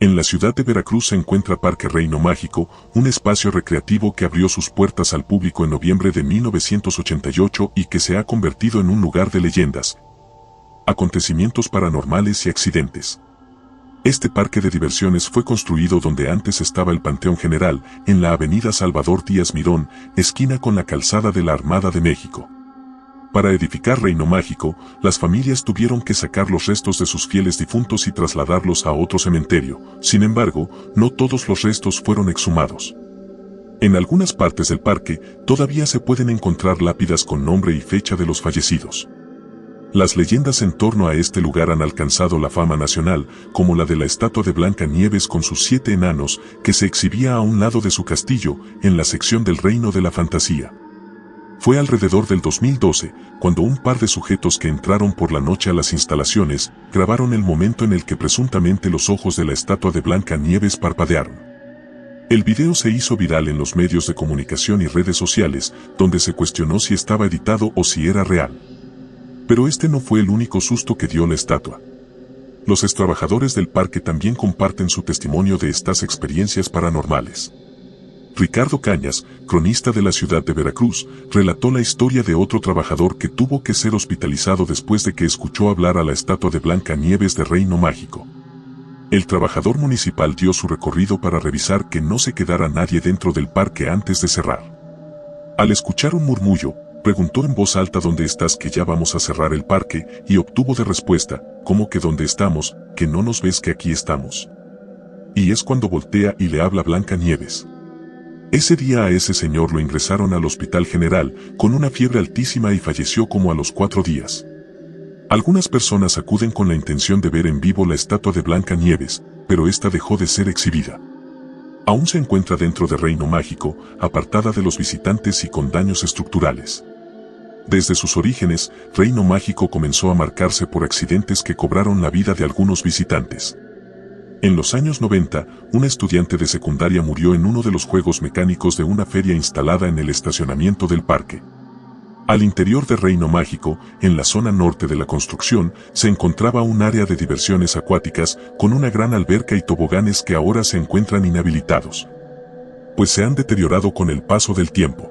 En la ciudad de Veracruz se encuentra Parque Reino Mágico, un espacio recreativo que abrió sus puertas al público en noviembre de 1988 y que se ha convertido en un lugar de leyendas, acontecimientos paranormales y accidentes. Este parque de diversiones fue construido donde antes estaba el Panteón General, en la avenida Salvador Díaz Mirón, esquina con la calzada de la Armada de México. Para edificar Reino Mágico, las familias tuvieron que sacar los restos de sus fieles difuntos y trasladarlos a otro cementerio. Sin embargo, no todos los restos fueron exhumados. En algunas partes del parque, todavía se pueden encontrar lápidas con nombre y fecha de los fallecidos. Las leyendas en torno a este lugar han alcanzado la fama nacional, como la de la estatua de Blancanieves con sus 7 enanos, que se exhibía a un lado de su castillo, en la sección del Reino de la Fantasía. Fue alrededor del 2012, cuando un par de sujetos que entraron por la noche a las instalaciones, grabaron el momento en el que presuntamente los ojos de la estatua de Blancanieves parpadearon. El video se hizo viral en los medios de comunicación y redes sociales, donde se cuestionó si estaba editado o si era real. Pero este no fue el único susto que dio la estatua. Los extrabajadores del parque también comparten su testimonio de estas experiencias paranormales. Ricardo Cañas, cronista de la ciudad de Veracruz, relató la historia de otro trabajador que tuvo que ser hospitalizado después de que escuchó hablar a la estatua de Blancanieves de Reino Mágico. El trabajador municipal dio su recorrido para revisar que no se quedara nadie dentro del parque antes de cerrar. Al escuchar un murmullo, preguntó en voz alta ¿dónde estás? Que ya vamos a cerrar el parque, y obtuvo de respuesta, ¿cómo que dónde estamos? ¿Que no nos ves que aquí estamos? Y es cuando voltea y le habla Blancanieves. Ese día a ese señor lo ingresaron al Hospital General, con una fiebre altísima y falleció como a los 4 días. Algunas personas acuden con la intención de ver en vivo la estatua de Blancanieves, pero esta dejó de ser exhibida. Aún se encuentra dentro de Reino Mágico, apartada de los visitantes y con daños estructurales. Desde sus orígenes, Reino Mágico comenzó a marcarse por accidentes que cobraron la vida de algunos visitantes. En los años 90, un estudiante de secundaria murió en uno de los juegos mecánicos de una feria instalada en el estacionamiento del parque. Al interior de Reino Mágico, en la zona norte de la construcción, se encontraba un área de diversiones acuáticas con una gran alberca y toboganes que ahora se encuentran inhabilitados, pues se han deteriorado con el paso del tiempo.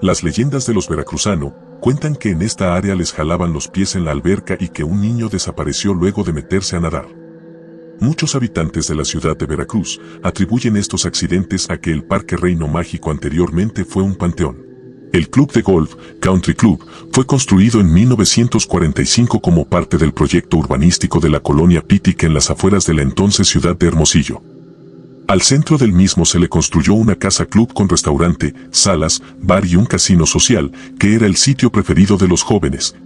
Las leyendas de los veracruzanos cuentan que en esta área les jalaban los pies en la alberca y que un niño desapareció luego de meterse a nadar. Muchos habitantes de la ciudad de Veracruz atribuyen estos accidentes a que el Parque Reino Mágico anteriormente fue un panteón. El club de golf, Country Club, fue construido en 1945 como parte del proyecto urbanístico de la colonia Pitic en las afueras de la entonces ciudad de Hermosillo. Al centro del mismo se le construyó una casa club con restaurante, salas, bar y un casino social, que era el sitio preferido de los jóvenes,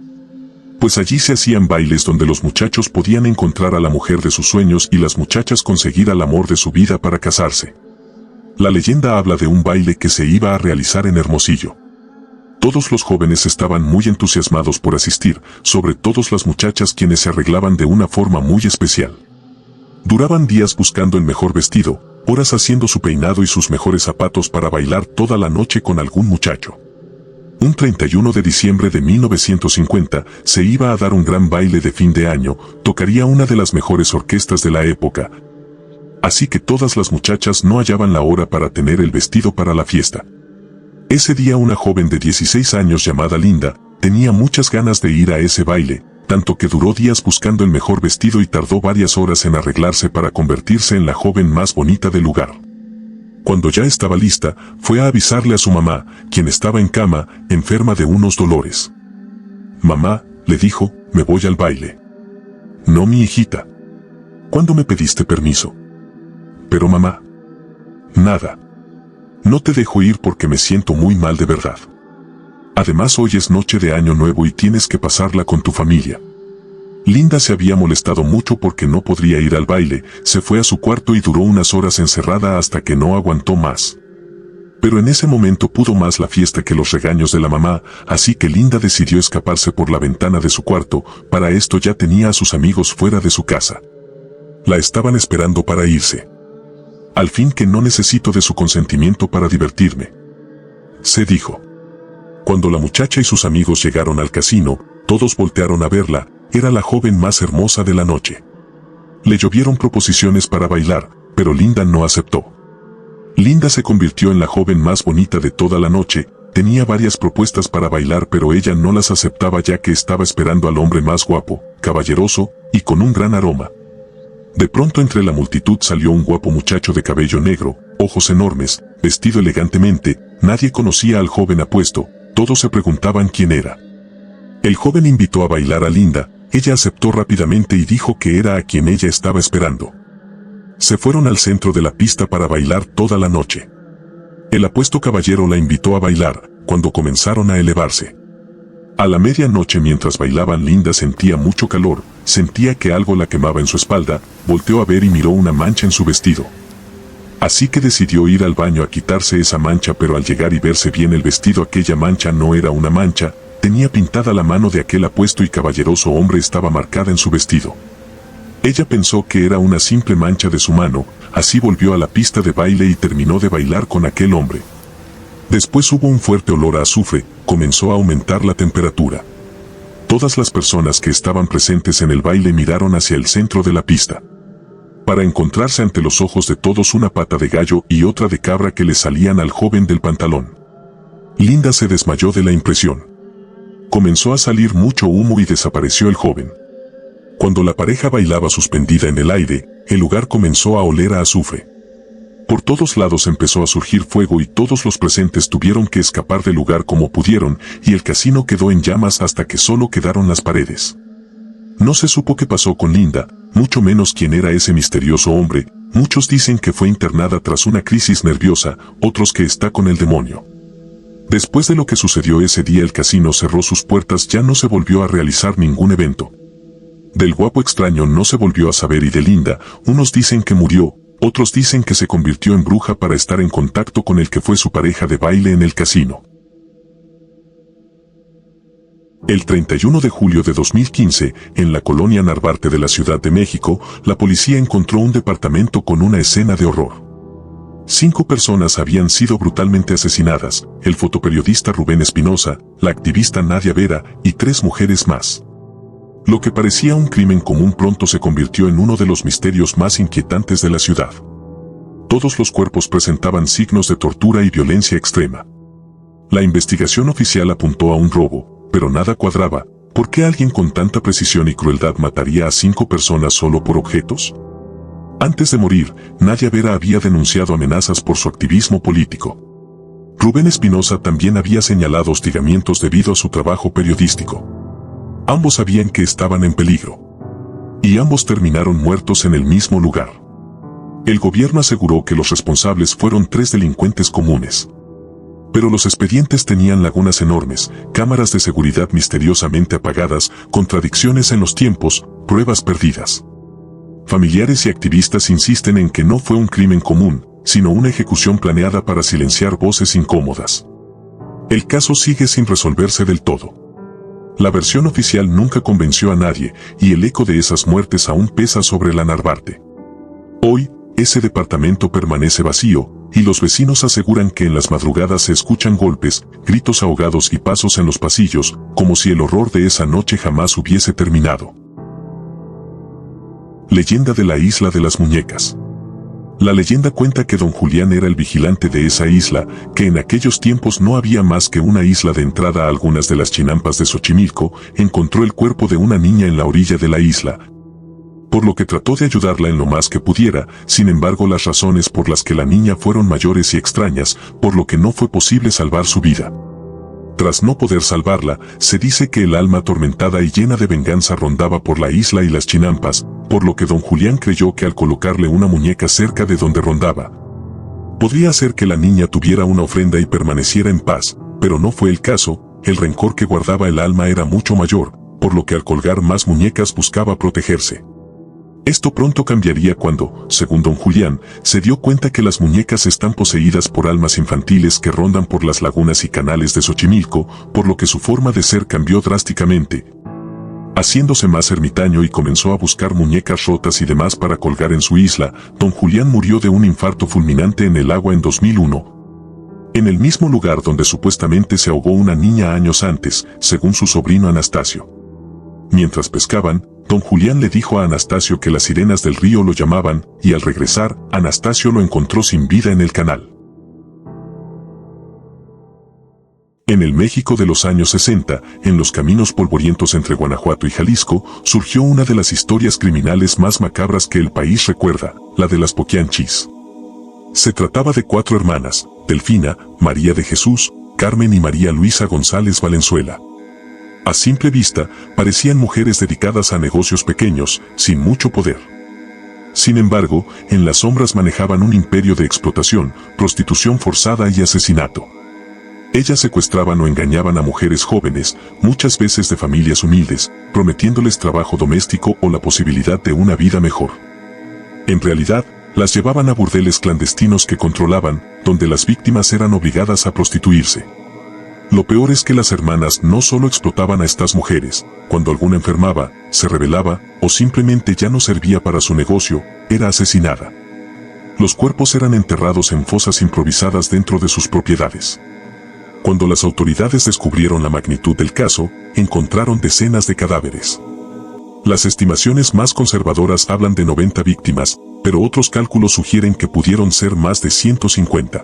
pues allí se hacían bailes donde los muchachos podían encontrar a la mujer de sus sueños y las muchachas conseguir al amor de su vida para casarse. La leyenda habla de un baile que se iba a realizar en Hermosillo. Todos los jóvenes estaban muy entusiasmados por asistir, sobre todo las muchachas quienes se arreglaban de una forma muy especial. Duraban días buscando el mejor vestido, horas haciendo su peinado y sus mejores zapatos para bailar toda la noche con algún muchacho. Un 31 de diciembre de 1950 se iba a dar un gran baile de fin de año, tocaría una de las mejores orquestas de la época. Así que todas las muchachas no hallaban la hora para tener el vestido para la fiesta. Ese día una joven de 16 años llamada Linda, tenía muchas ganas de ir a ese baile, tanto que duró días buscando el mejor vestido y tardó varias horas en arreglarse para convertirse en la joven más bonita del lugar. Cuando ya estaba lista, fue a avisarle a su mamá, quien estaba en cama, enferma de unos dolores. «Mamá», le dijo, «me voy al baile». «No, mi hijita». «¿Cuándo me pediste permiso?» «Pero mamá». «Nada. No te dejo ir porque me siento muy mal de verdad. Además hoy es noche de Año Nuevo y tienes que pasarla con tu familia». Linda se había molestado mucho porque no podría ir al baile, se fue a su cuarto y duró unas horas encerrada hasta que no aguantó más. Pero en ese momento pudo más la fiesta que los regaños de la mamá, así que Linda decidió escaparse por la ventana de su cuarto. Para esto ya tenía a sus amigos fuera de su casa. La estaban esperando para irse. «Al fin que no necesito de su consentimiento para divertirme», se dijo. Cuando la muchacha y sus amigos llegaron al casino, todos voltearon a verla. Era la joven más hermosa de la noche. Le llovieron proposiciones para bailar, pero Linda no aceptó. Linda se convirtió en la joven más bonita de toda la noche. Tenía varias propuestas para bailar, pero ella no las aceptaba ya que estaba esperando al hombre más guapo, caballeroso y con un gran aroma. De pronto entre la multitud salió un guapo muchacho de cabello negro, ojos enormes, vestido elegantemente. Nadie conocía al joven apuesto, todos se preguntaban quién era. El joven invitó a bailar a Linda, ella aceptó rápidamente y dijo que era a quien ella estaba esperando. Se fueron al centro de la pista para bailar toda la noche. El apuesto caballero la invitó a bailar, cuando comenzaron a elevarse. A la medianoche mientras bailaban Linda sentía mucho calor, sentía que algo la quemaba en su espalda, volteó a ver y miró una mancha en su vestido. Así que decidió ir al baño a quitarse esa mancha, pero al llegar y verse bien el vestido aquella mancha no era una mancha, tenía pintada la mano de aquel apuesto y caballeroso hombre estaba marcada en su vestido. Ella pensó que era una simple mancha de su mano, así volvió a la pista de baile y terminó de bailar con aquel hombre. Después hubo un fuerte olor a azufre, comenzó a aumentar la temperatura. Todas las personas que estaban presentes en el baile miraron hacia el centro de la pista. Para encontrarse ante los ojos de todos una pata de gallo y otra de cabra que le salían al joven del pantalón. Linda se desmayó de la impresión. Comenzó a salir mucho humo y desapareció el joven. Cuando la pareja bailaba suspendida en el aire, el lugar comenzó a oler a azufre. Por todos lados empezó a surgir fuego y todos los presentes tuvieron que escapar del lugar como pudieron, y el casino quedó en llamas hasta que solo quedaron las paredes. No se supo qué pasó con Linda, mucho menos quién era ese misterioso hombre. Muchos dicen que fue internada tras una crisis nerviosa, otros que está con el demonio. Después de lo que sucedió ese día el casino cerró sus puertas, ya no se volvió a realizar ningún evento. Del guapo extraño no se volvió a saber y de Linda, unos dicen que murió, otros dicen que se convirtió en bruja para estar en contacto con el que fue su pareja de baile en el casino. El 31 de julio de 2015, en la colonia Narvarte de la Ciudad de México, la policía encontró un departamento con una escena de horror. 5 personas habían sido brutalmente asesinadas, el fotoperiodista Rubén Espinosa, la activista Nadia Vera y 3 mujeres más. Lo que parecía un crimen común pronto se convirtió en uno de los misterios más inquietantes de la ciudad. Todos los cuerpos presentaban signos de tortura y violencia extrema. La investigación oficial apuntó a un robo, pero nada cuadraba. ¿Por qué alguien con tanta precisión y crueldad mataría a 5 personas solo por objetos? Antes de morir, Nadia Vera había denunciado amenazas por su activismo político. Rubén Espinosa también había señalado hostigamientos debido a su trabajo periodístico. Ambos sabían que estaban en peligro. Y ambos terminaron muertos en el mismo lugar. El gobierno aseguró que los responsables fueron 3 delincuentes comunes. Pero los expedientes tenían lagunas enormes, cámaras de seguridad misteriosamente apagadas, contradicciones en los tiempos, pruebas perdidas. Familiares y activistas insisten en que no fue un crimen común, sino una ejecución planeada para silenciar voces incómodas. El caso sigue sin resolverse del todo. La versión oficial nunca convenció a nadie, y el eco de esas muertes aún pesa sobre la Narvarte. Hoy, ese departamento permanece vacío, y los vecinos aseguran que en las madrugadas se escuchan golpes, gritos ahogados y pasos en los pasillos, como si el horror de esa noche jamás hubiese terminado. Leyenda de la Isla de las Muñecas. La leyenda cuenta que don Julián era el vigilante de esa isla, que en aquellos tiempos no había más que una isla de entrada a algunas de las chinampas de Xochimilco. Encontró el cuerpo de una niña en la orilla de la isla, por lo que trató de ayudarla en lo más que pudiera. Sin embargo, las razones por las que la niña fueron mayores y extrañas, por lo que no fue posible salvar su vida. Tras no poder salvarla, se dice que el alma atormentada y llena de venganza rondaba por la isla y las chinampas, por lo que don Julián creyó que al colocarle una muñeca cerca de donde rondaba, podría hacer que la niña tuviera una ofrenda y permaneciera en paz, pero no fue el caso. El rencor que guardaba el alma era mucho mayor, por lo que al colgar más muñecas buscaba protegerse. Esto pronto cambiaría cuando, según don Julián, se dio cuenta que las muñecas están poseídas por almas infantiles que rondan por las lagunas y canales de Xochimilco, por lo que su forma de ser cambió drásticamente, haciéndose más ermitaño, y comenzó a buscar muñecas rotas y demás para colgar en su isla. Don Julián murió de un infarto fulminante en el agua en 2001. En el mismo lugar donde supuestamente se ahogó una niña años antes, según su sobrino Anastasio. Mientras pescaban, don Julián le dijo a Anastasio que las sirenas del río lo llamaban, y al regresar, Anastasio lo encontró sin vida en el canal. En el México de los años 60, en los caminos polvorientos entre Guanajuato y Jalisco, surgió una de las historias criminales más macabras que el país recuerda, la de las Poquianchis. Se trataba de 4 hermanas, Delfina, María de Jesús, Carmen y María Luisa González Valenzuela. A simple vista, parecían mujeres dedicadas a negocios pequeños, sin mucho poder. Sin embargo, en las sombras manejaban un imperio de explotación, prostitución forzada y asesinato. Ellas secuestraban o engañaban a mujeres jóvenes, muchas veces de familias humildes, prometiéndoles trabajo doméstico o la posibilidad de una vida mejor. En realidad, las llevaban a burdeles clandestinos que controlaban, donde las víctimas eran obligadas a prostituirse. Lo peor es que las hermanas no solo explotaban a estas mujeres, cuando alguna enfermaba, se rebelaba, o simplemente ya no servía para su negocio, era asesinada. Los cuerpos eran enterrados en fosas improvisadas dentro de sus propiedades. Cuando las autoridades descubrieron la magnitud del caso, encontraron decenas de cadáveres. Las estimaciones más conservadoras hablan de 90 víctimas, pero otros cálculos sugieren que pudieron ser más de 150.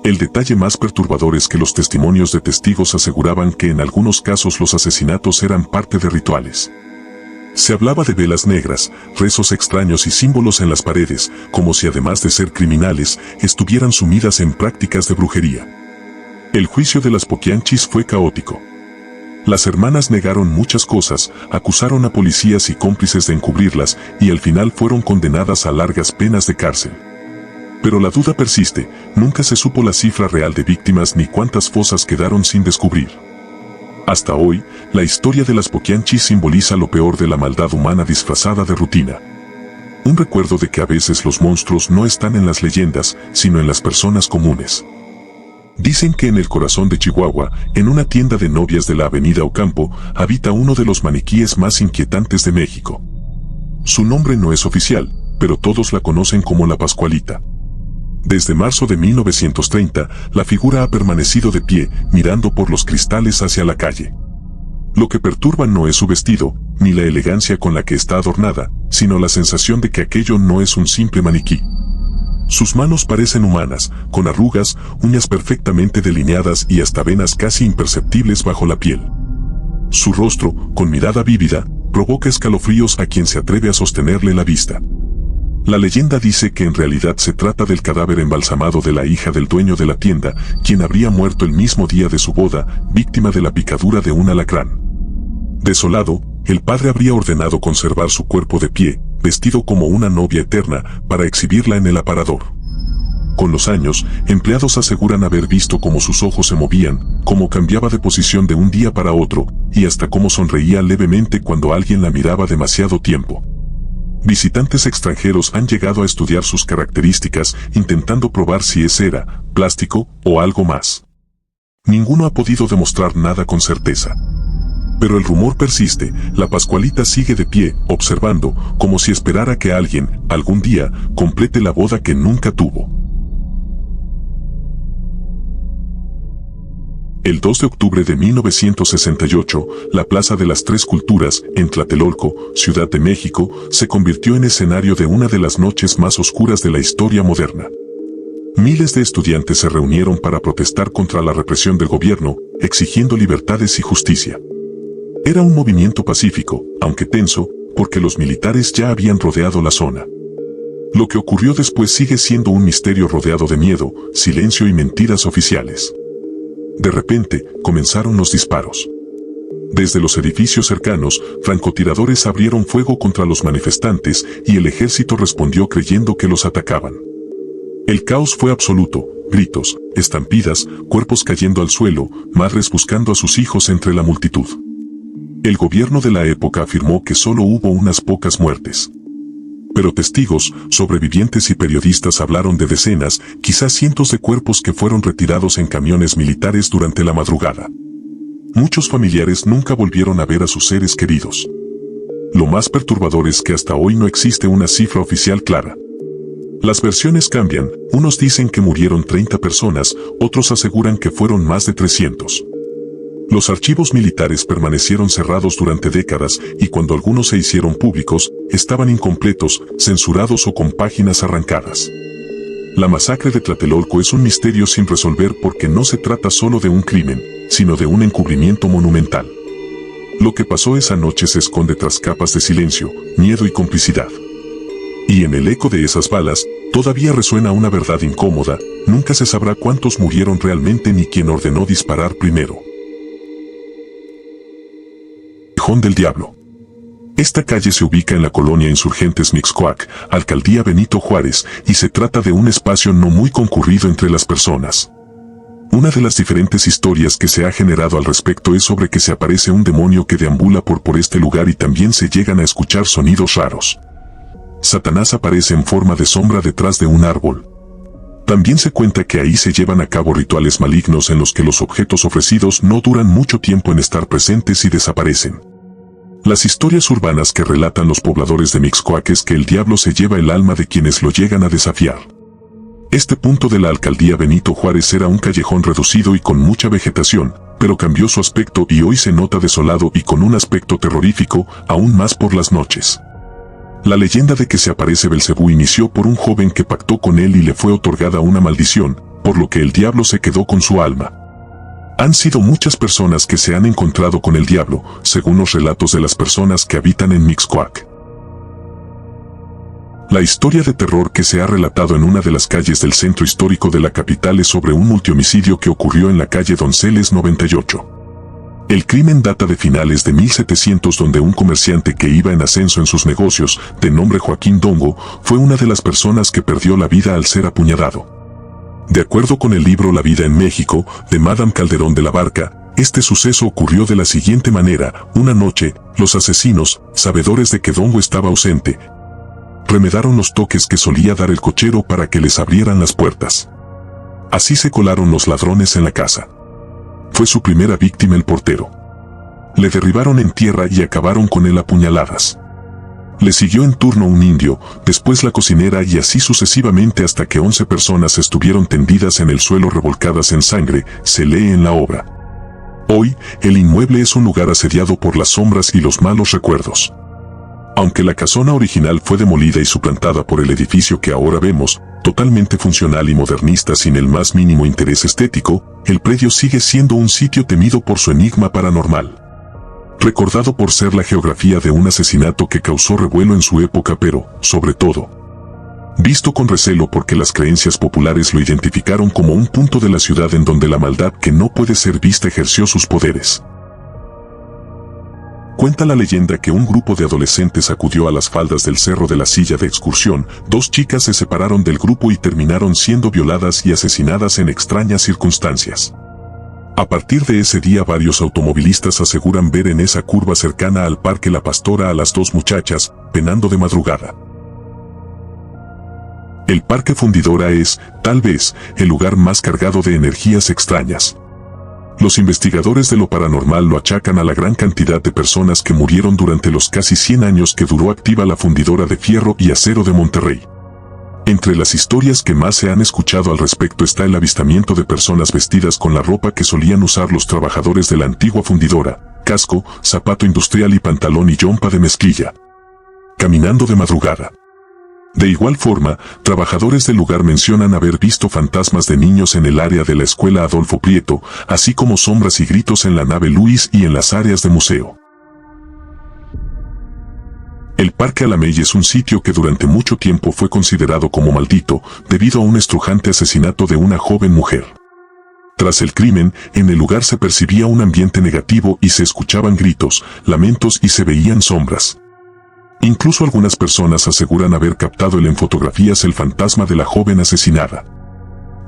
El detalle más perturbador es que los testimonios de testigos aseguraban que en algunos casos los asesinatos eran parte de rituales. Se hablaba de velas negras, rezos extraños y símbolos en las paredes, como si además de ser criminales, estuvieran sumidas en prácticas de brujería. El juicio de las Poquianchis fue caótico. Las hermanas negaron muchas cosas, acusaron a policías y cómplices de encubrirlas, y al final fueron condenadas a largas penas de cárcel. Pero la duda persiste, nunca se supo la cifra real de víctimas ni cuántas fosas quedaron sin descubrir. Hasta hoy, la historia de las Poquianchis simboliza lo peor de la maldad humana disfrazada de rutina. Un recuerdo de que a veces los monstruos no están en las leyendas, sino en las personas comunes. Dicen que en el corazón de Chihuahua, en una tienda de novias de la avenida Ocampo, habita uno de los maniquíes más inquietantes de México. Su nombre no es oficial, pero todos la conocen como la Pascualita. Desde marzo de 1930, la figura ha permanecido de pie, mirando por los cristales hacia la calle. Lo que perturba no es su vestido, ni la elegancia con la que está adornada, sino la sensación de que aquello no es un simple maniquí. Sus manos parecen humanas, con arrugas, uñas perfectamente delineadas y hasta venas casi imperceptibles bajo la piel. Su rostro, con mirada vívida, provoca escalofríos a quien se atreve a sostenerle la vista. La leyenda dice que en realidad se trata del cadáver embalsamado de la hija del dueño de la tienda, quien habría muerto el mismo día de su boda, víctima de la picadura de un alacrán. Desolado, el padre habría ordenado conservar su cuerpo de pie, vestido como una novia eterna, para exhibirla en el aparador. Con los años, empleados aseguran haber visto cómo sus ojos se movían, cómo cambiaba de posición de un día para otro, y hasta cómo sonreía levemente cuando alguien la miraba demasiado tiempo. Visitantes extranjeros han llegado a estudiar sus características, intentando probar si es cera, plástico o algo más. Ninguno ha podido demostrar nada con certeza. Pero el rumor persiste, la Pascualita sigue de pie, observando, como si esperara que alguien, algún día, complete la boda que nunca tuvo. El 2 de octubre de 1968, la Plaza de las Tres Culturas, en Tlatelolco, Ciudad de México, se convirtió en escenario de una de las noches más oscuras de la historia moderna. Miles de estudiantes se reunieron para protestar contra la represión del gobierno, exigiendo libertades y justicia. Era un movimiento pacífico, aunque tenso, porque los militares ya habían rodeado la zona. Lo que ocurrió después sigue siendo un misterio rodeado de miedo, silencio y mentiras oficiales. De repente, comenzaron los disparos. Desde los edificios cercanos, francotiradores abrieron fuego contra los manifestantes y el ejército respondió creyendo que los atacaban. El caos fue absoluto, gritos, estampidas, cuerpos cayendo al suelo, madres buscando a sus hijos entre la multitud. El gobierno de la época afirmó que solo hubo unas pocas muertes. Pero testigos, sobrevivientes y periodistas hablaron de decenas, quizás cientos de cuerpos que fueron retirados en camiones militares durante la madrugada. Muchos familiares nunca volvieron a ver a sus seres queridos. Lo más perturbador es que hasta hoy no existe una cifra oficial clara. Las versiones cambian, unos dicen que murieron 30 personas, otros aseguran que fueron más de 300. Los archivos militares permanecieron cerrados durante décadas y cuando algunos se hicieron públicos, estaban incompletos, censurados o con páginas arrancadas. La masacre de Tlatelolco es un misterio sin resolver porque no se trata solo de un crimen, sino de un encubrimiento monumental. Lo que pasó esa noche se esconde tras capas de silencio, miedo y complicidad. Y en el eco de esas balas, todavía resuena una verdad incómoda: nunca se sabrá cuántos murieron realmente ni quién ordenó disparar primero. Callejón del Diablo. Esta calle se ubica en la colonia Insurgentes Mixcoac, Alcaldía Benito Juárez, y se trata de un espacio no muy concurrido entre las personas. Una de las diferentes historias que se ha generado al respecto es sobre que se aparece un demonio que deambula por este lugar y también se llegan a escuchar sonidos raros. Satanás aparece en forma de sombra detrás de un árbol. También se cuenta que ahí se llevan a cabo rituales malignos en los que los objetos ofrecidos no duran mucho tiempo en estar presentes y desaparecen. Las historias urbanas que relatan los pobladores de Mixcoac es que el diablo se lleva el alma de quienes lo llegan a desafiar. Este punto de la alcaldía Benito Juárez era un callejón reducido y con mucha vegetación, pero cambió su aspecto y hoy se nota desolado y con un aspecto terrorífico, aún más por las noches. La leyenda de que se aparece Belcebú inició por un joven que pactó con él y le fue otorgada una maldición, por lo que el diablo se quedó con su alma. Han sido muchas personas que se han encontrado con el diablo, según los relatos de las personas que habitan en Mixcoac. La historia de terror que se ha relatado en una de las calles del centro histórico de la capital es sobre un multihomicidio que ocurrió en la calle Donceles 98. El crimen data de finales de 1700, donde un comerciante que iba en ascenso en sus negocios, de nombre Joaquín Dongo, fue una de las personas que perdió la vida al ser apuñalado. De acuerdo con el libro La vida en México, de Madame Calderón de la Barca, este suceso ocurrió de la siguiente manera: una noche, los asesinos, sabedores de que Dongo estaba ausente, remedaron los toques que solía dar el cochero para que les abrieran las puertas. Así se colaron los ladrones en la casa. Fue su primera víctima el portero. Le derribaron en tierra y acabaron con él a puñaladas. Le siguió en turno un indio, después la cocinera y así sucesivamente hasta que 11 personas estuvieron tendidas en el suelo revolcadas en sangre, se lee en la obra. Hoy, el inmueble es un lugar asediado por las sombras y los malos recuerdos. Aunque la casona original fue demolida y suplantada por el edificio que ahora vemos, totalmente funcional y modernista sin el más mínimo interés estético, el predio sigue siendo un sitio temido por su enigma paranormal. Recordado por ser la geografía de un asesinato que causó revuelo en su época, pero, sobre todo, visto con recelo porque las creencias populares lo identificaron como un punto de la ciudad en donde la maldad que no puede ser vista ejerció sus poderes. Cuenta la leyenda que un grupo de adolescentes acudió a las faldas del Cerro de la Silla de excursión. 2 chicas se separaron del grupo y terminaron siendo violadas y asesinadas en extrañas circunstancias. A partir de ese día, varios automovilistas aseguran ver en esa curva cercana al Parque La Pastora a las 2 muchachas, penando de madrugada. El Parque Fundidora es, tal vez, el lugar más cargado de energías extrañas. Los investigadores de lo paranormal lo achacan a la gran cantidad de personas que murieron durante los casi 100 años que duró activa la Fundidora de Fierro y Acero de Monterrey. Entre las historias que más se han escuchado al respecto está el avistamiento de personas vestidas con la ropa que solían usar los trabajadores de la antigua fundidora: casco, zapato industrial y pantalón y yompa de mezclilla, caminando de madrugada. De igual forma, trabajadores del lugar mencionan haber visto fantasmas de niños en el área de la escuela Adolfo Prieto, así como sombras y gritos en la nave Luis y en las áreas de museo. El Parque Alamey es un sitio que durante mucho tiempo fue considerado como maldito, debido a un estrujante asesinato de una joven mujer. Tras el crimen, en el lugar se percibía un ambiente negativo y se escuchaban gritos, lamentos y se veían sombras. Incluso algunas personas aseguran haber captado en fotografías el fantasma de la joven asesinada.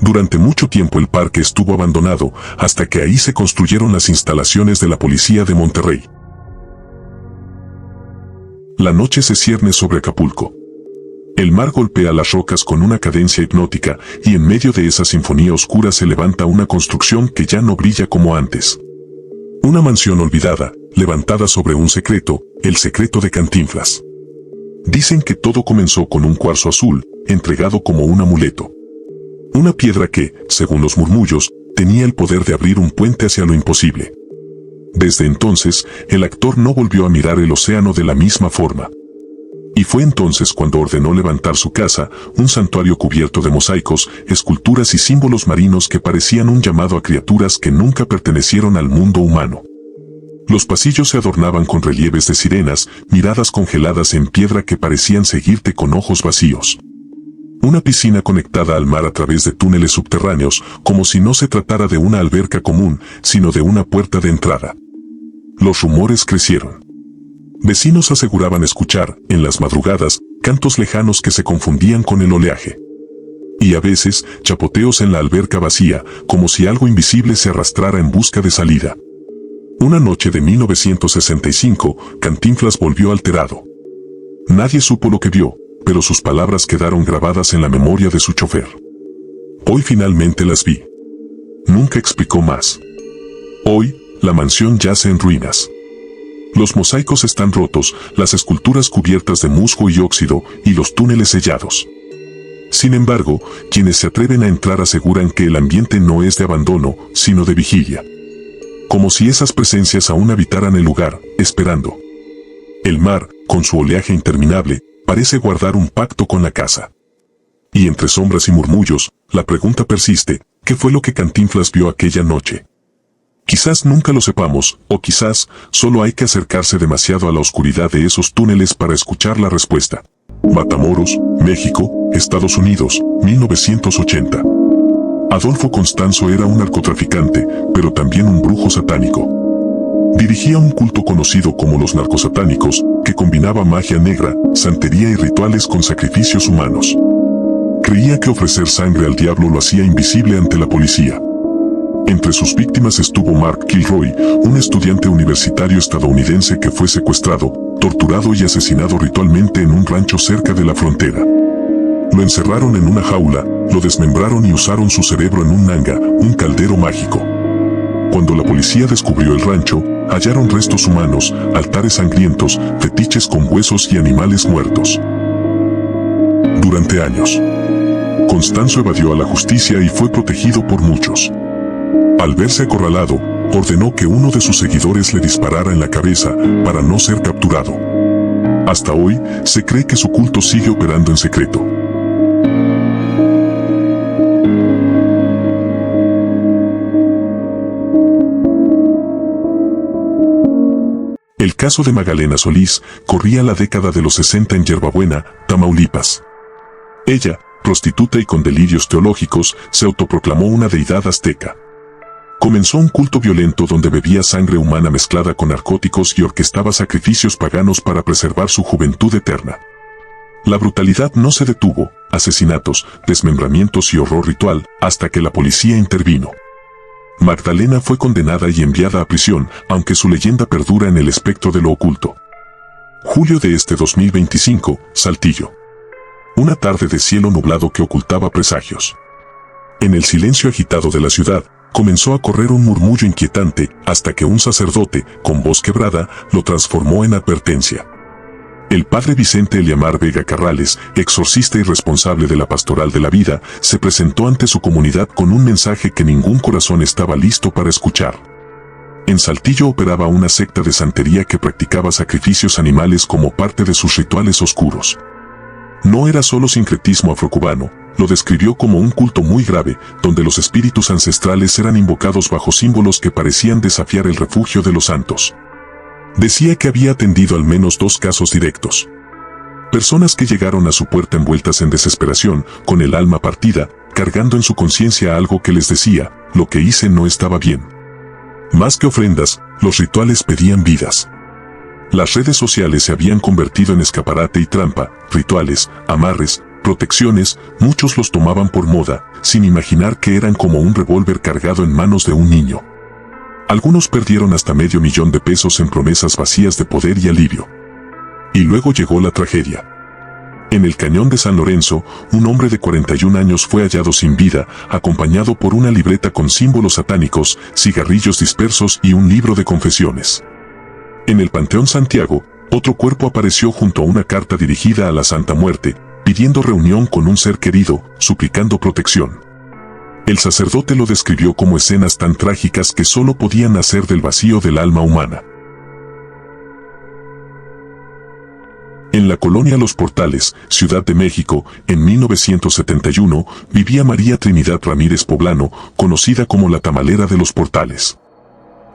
Durante mucho tiempo el parque estuvo abandonado, hasta que ahí se construyeron las instalaciones de la policía de Monterrey. La noche se cierne sobre Acapulco. El mar golpea las rocas con una cadencia hipnótica, y en medio de esa sinfonía oscura se levanta una construcción que ya no brilla como antes. Una mansión olvidada, levantada sobre un secreto, el secreto de Cantinflas. Dicen que todo comenzó con un cuarzo azul, entregado como un amuleto. Una piedra que, según los murmullos, tenía el poder de abrir un puente hacia lo imposible. Desde entonces, el actor no volvió a mirar el océano de la misma forma. Y fue entonces cuando ordenó levantar su casa, un santuario cubierto de mosaicos, esculturas y símbolos marinos que parecían un llamado a criaturas que nunca pertenecieron al mundo humano. Los pasillos se adornaban con relieves de sirenas, miradas congeladas en piedra que parecían seguirte con ojos vacíos. Una piscina conectada al mar a través de túneles subterráneos, como si no se tratara de una alberca común, sino de una puerta de entrada. Los rumores crecieron. Vecinos aseguraban escuchar, en las madrugadas, cantos lejanos que se confundían con el oleaje. Y a veces, chapoteos en la alberca vacía, como si algo invisible se arrastrara en busca de salida. Una noche de 1965, Cantinflas volvió alterado. Nadie supo lo que vio, pero sus palabras quedaron grabadas en la memoria de su chofer. Hoy finalmente las vi. Nunca explicó más. Hoy, la mansión yace en ruinas. Los mosaicos están rotos, las esculturas cubiertas de musgo y óxido, y los túneles sellados. Sin embargo, quienes se atreven a entrar aseguran que el ambiente no es de abandono, sino de vigilia. Como si esas presencias aún habitaran el lugar, esperando. El mar, con su oleaje interminable, parece guardar un pacto con la casa. Y entre sombras y murmullos, la pregunta persiste, ¿qué fue lo que Cantinflas vio aquella noche? Quizás nunca lo sepamos, o quizás solo hay que acercarse demasiado a la oscuridad de esos túneles para escuchar la respuesta. Matamoros, México, Estados Unidos, 1980. Adolfo Constanzo era un narcotraficante, pero también un brujo satánico. Dirigía un culto conocido como los narcosatánicos, que combinaba magia negra, santería y rituales con sacrificios humanos. Creía que ofrecer sangre al diablo lo hacía invisible ante la policía. Entre sus víctimas estuvo Mark Kilroy, un estudiante universitario estadounidense que fue secuestrado, torturado y asesinado ritualmente en un rancho cerca de la frontera. Lo encerraron en una jaula, lo desmembraron y usaron su cerebro en un nanga, un caldero mágico. Cuando la policía descubrió el rancho, hallaron restos humanos, altares sangrientos, fetiches con huesos y animales muertos. Durante años, Constanzo evadió a la justicia y fue protegido por muchos. Al verse acorralado, ordenó que uno de sus seguidores le disparara en la cabeza para no ser capturado. Hasta hoy, se cree que su culto sigue operando en secreto. El caso de Magdalena Solís corría la década de los 60 en Yerbabuena, Tamaulipas. Ella, prostituta y con delirios teológicos, se autoproclamó una deidad azteca. Comenzó un culto violento donde bebía sangre humana mezclada con narcóticos y orquestaba sacrificios paganos para preservar su juventud eterna. La brutalidad no se detuvo, asesinatos, desmembramientos y horror ritual, hasta que la policía intervino. Magdalena fue condenada y enviada a prisión, aunque su leyenda perdura en el espectro de lo oculto. Julio de este 2025, Saltillo. Una tarde de cielo nublado que ocultaba presagios. En el silencio agitado de la ciudad, comenzó a correr un murmullo inquietante, hasta que un sacerdote, con voz quebrada, lo transformó en advertencia. El padre Vicente Eliamar Vega Carrales, exorcista y responsable de la Pastoral de la Vida, se presentó ante su comunidad con un mensaje que ningún corazón estaba listo para escuchar. En Saltillo operaba una secta de santería que practicaba sacrificios animales como parte de sus rituales oscuros. No era solo sincretismo afrocubano, lo describió como un culto muy grave, donde los espíritus ancestrales eran invocados bajo símbolos que parecían desafiar el refugio de los santos. Decía que había atendido al menos 2 casos directos. Personas que llegaron a su puerta envueltas en desesperación, con el alma partida, cargando en su conciencia algo que les decía, lo que hice no estaba bien. Más que ofrendas, los rituales pedían vidas. Las redes sociales se habían convertido en escaparate y trampa, rituales, amarres, protecciones, muchos los tomaban por moda, sin imaginar que eran como un revólver cargado en manos de un niño. Algunos perdieron hasta $500,000 en promesas vacías de poder y alivio. Y luego llegó la tragedia. En el cañón de San Lorenzo, un hombre de 41 años fue hallado sin vida, acompañado por una libreta con símbolos satánicos, cigarrillos dispersos y un libro de confesiones. En el Panteón Santiago, otro cuerpo apareció junto a una carta dirigida a la Santa Muerte, pidiendo reunión con un ser querido, suplicando protección. El sacerdote lo describió como escenas tan trágicas que solo podían nacer del vacío del alma humana. En la colonia Los Portales, Ciudad de México, en 1971, vivía María Trinidad Ramírez Poblano, conocida como la tamalera de los Portales.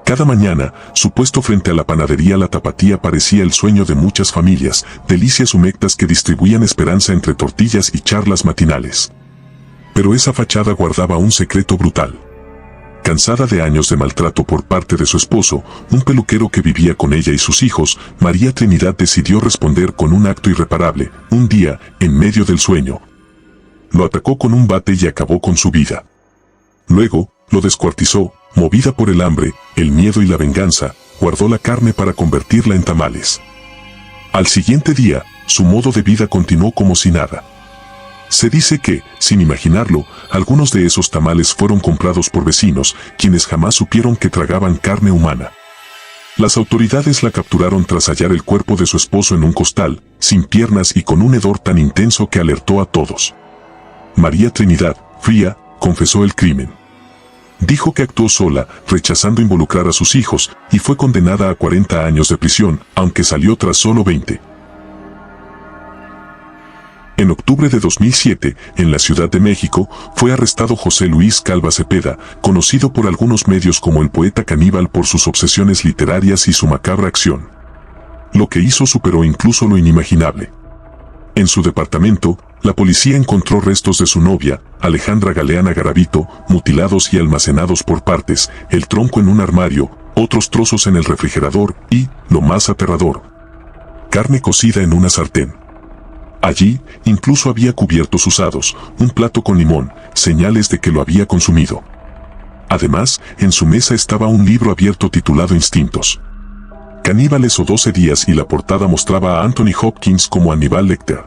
Cada mañana, su puesto frente a la panadería La Tapatía parecía el sueño de muchas familias, delicias humectas que distribuían esperanza entre tortillas y charlas matinales. Pero esa fachada guardaba un secreto brutal. Cansada de años de maltrato por parte de su esposo, un peluquero que vivía con ella y sus hijos, María Trinidad decidió responder con un acto irreparable. Un día, en medio del sueño, lo atacó con un bate y acabó con su vida. Luego, lo descuartizó, movida por el hambre, el miedo y la venganza, guardó la carne para convertirla en tamales. Al siguiente día, su modo de vida continuó como si nada. Se dice que, sin imaginarlo, algunos de esos tamales fueron comprados por vecinos, quienes jamás supieron que tragaban carne humana. Las autoridades la capturaron tras hallar el cuerpo de su esposo en un costal, sin piernas y con un hedor tan intenso que alertó a todos. María Trinidad, fría, confesó el crimen. Dijo que actuó sola, rechazando involucrar a sus hijos, y fue condenada a 40 años de prisión, aunque salió tras solo 20. En octubre de 2007, en la Ciudad de México, fue arrestado José Luis Calva Cepeda, conocido por algunos medios como el poeta caníbal por sus obsesiones literarias y su macabra acción. Lo que hizo superó incluso lo inimaginable. En su departamento, la policía encontró restos de su novia, Alejandra Galeana Garavito, mutilados y almacenados por partes, el tronco en un armario, otros trozos en el refrigerador y, lo más aterrador, carne cocida en una sartén. Allí, incluso había cubiertos usados, un plato con limón, señales de que lo había consumido. Además, en su mesa estaba un libro abierto titulado Instintos. Caníbales o 12 días y la portada mostraba a Anthony Hopkins como Aníbal Lecter.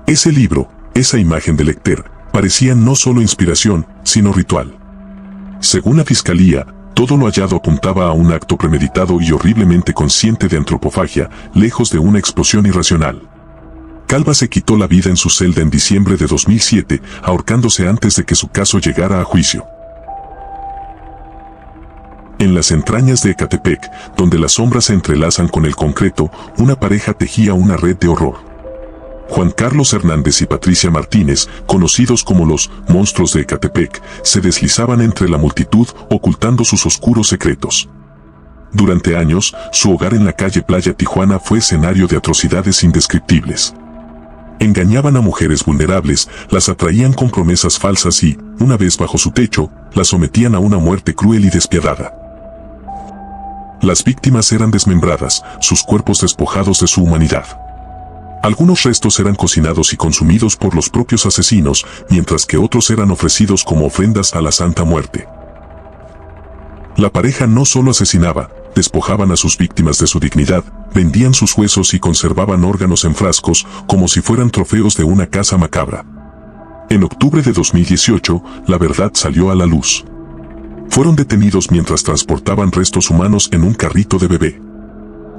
Ese libro, esa imagen de Lecter, parecía no solo inspiración, sino ritual. Según la fiscalía, todo lo hallado apuntaba a un acto premeditado y horriblemente consciente de antropofagia, lejos de una explosión irracional. Calva se quitó la vida en su celda en diciembre de 2007, ahorcándose antes de que su caso llegara a juicio. En las entrañas de Ecatepec, donde las sombras se entrelazan con el concreto, una pareja tejía una red de horror. Juan Carlos Hernández y Patricia Martínez, conocidos como los monstruos de Ecatepec, se deslizaban entre la multitud ocultando sus oscuros secretos. Durante años, su hogar en la calle Playa Tijuana fue escenario de atrocidades indescriptibles. Engañaban a mujeres vulnerables, las atraían con promesas falsas y, una vez bajo su techo, las sometían a una muerte cruel y despiadada. Las víctimas eran desmembradas, sus cuerpos despojados de su humanidad. Algunos restos eran cocinados y consumidos por los propios asesinos, mientras que otros eran ofrecidos como ofrendas a la Santa Muerte. La pareja no solo asesinaba, despojaban a sus víctimas de su dignidad, vendían sus huesos y conservaban órganos en frascos como si fueran trofeos de una caza macabra. En octubre de 2018, la verdad salió a la luz. Fueron detenidos mientras transportaban restos humanos en un carrito de bebé.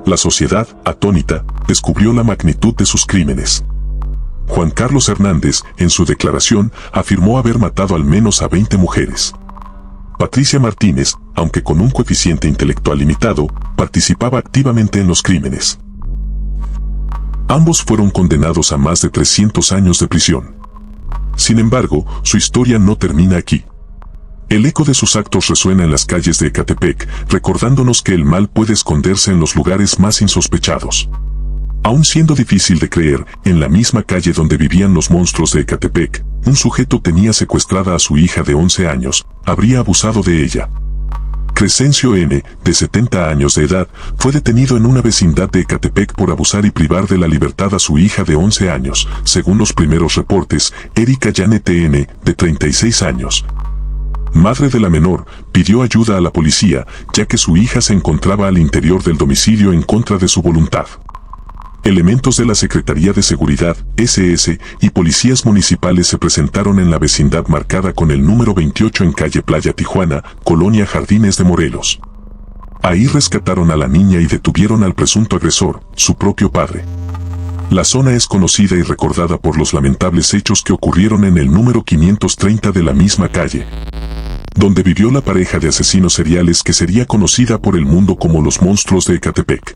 La sociedad, atónita, descubrió la magnitud de sus crímenes. Juan Carlos Hernández, en su declaración, afirmó haber matado al menos a 20 mujeres. Patricia Martínez, aunque con un coeficiente intelectual limitado, participaba activamente en los crímenes. Ambos fueron condenados a más de 300 años de prisión. Sin embargo, su historia no termina aquí. El eco de sus actos resuena en las calles de Ecatepec, recordándonos que el mal puede esconderse en los lugares más insospechados. Aún siendo difícil de creer, en la misma calle donde vivían los monstruos de Ecatepec, un sujeto tenía secuestrada a su hija de 11 años, habría abusado de ella. Crescencio N., de 70 años de edad, fue detenido en una vecindad de Ecatepec por abusar y privar de la libertad a su hija de 11 años, según los primeros reportes. Erika Janet N., de 36 años, madre de la menor, pidió ayuda a la policía, ya que su hija se encontraba al interior del domicilio en contra de su voluntad. Elementos de la Secretaría de Seguridad, SS, y policías municipales se presentaron en la vecindad marcada con el número 28 en calle Playa Tijuana, Colonia Jardines de Morelos. Ahí rescataron a la niña y detuvieron al presunto agresor, su propio padre. La zona es conocida y recordada por los lamentables hechos que ocurrieron en el número 530 de la misma calle, donde vivió la pareja de asesinos seriales que sería conocida por el mundo como los monstruos de Ecatepec.